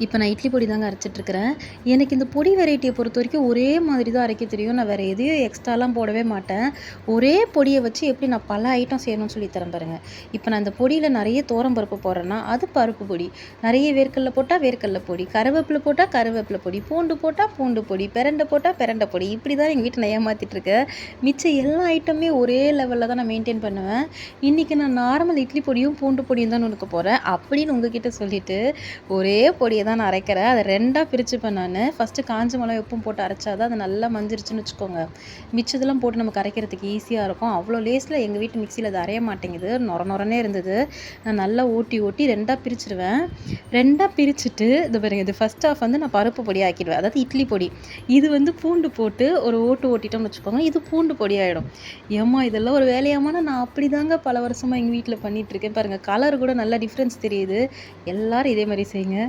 இப்போ நான் இட்லி பொடி தாங்க அரைச்சிட்ருக்கிறேன். எனக்கு இந்த பொடி வெரைட்டிய பொறுத்தவரைக்கும் ஒரே மாதிரி தான் அரைக்க தெரியும். நான் வேறு எதையும் எக்ஸ்ட்ராலாம் போடவே மாட்டேன். ஒரே பொடிய வச்சு எப்படி நான் பல ஐட்டம் செய்யணும்னு சொல்லி தரேன் பாருங்க. இப்போ நான் இந்த பொடியில நெறைய துவரம் பருப்பு போடுறேன்னா, அது பருப்பு பொடி. நெறைய வேர்க்கடல போட்டா வேர்க்கடல பொடி. கருவேப்பில போட்டா கருவேப்பில பொடி. பூண்டு போட்டா பூண்டு பொடி. பெரண்ட போட்டா பெரண்ட பொடி. இப்படி தான் எங்க வீட்ல நான் ஏமாத்திட்டுருக்கேன். மிச்சம் எல்லா ஐட்டமுமே ஒரே லெவல்ல தான் நான் மெயின்டெயின் பண்ணுவேன். இன்னைக்கு நான் நார்மல் இட்லி பொடியும், பூண்டு பொடியும் தான் நுணுக்க போறேன். அப்படின்னு உங்ககிட்ட சொல்லிட்டு, ஒரே பொடிய தான் நான் அரைக்கிறேன். அத 2ஆ பிரிச்சுப்பேன் நானு. ஃபர்ஸ்ட்டு காஞ்ச மிளகாய், உப்பும் போட்டு அரைச்சா தான் அது நல்லா மஞ்சிருச்சுன்னு வச்சுக்கோங்க. மிச்சதெல்லாம் போட்டு நமக்கு அரைக்கிறதுக்கு ஈஸியா இருக்கும். அவ்வளோ லேஸ்ல எங்க வீட்டு மிக்ஸில அது அரைய மாட்டேங்குது. நொர நொரன்னே இருந்தது. நான் நல்லா ஓட்டி 2ஆ பிரிச்சுருவேன். 2ஆ பிரிச்சுட்டு இது பாருங்க, இது ஃபர்ஸ்ட் ஹாஃப் வந்து நான் பருப்பு பொடி ஆக்கிடுவேன். அதாவது இட்லி பொடி. இது வந்து பூண்டு போட்டு ஒரு ஓட்டிட்டோம்னு வச்சுக்கோங்க. இது பூண்டு பொடி ஆயிடும். ஏம்மா இதெல்லாம் ஒரு வேலையாம்மான்னா, நான் அப்படிதாங்க பல வருஷமா எங்க வீட்ல பண்ணிட்டுருக்கேன். பாருங்க கலர் கூட நல்லா டிஃப்ரென்ஸ் தெரியுது. எல்லாரும் இதே மாரி செய்யுங்க.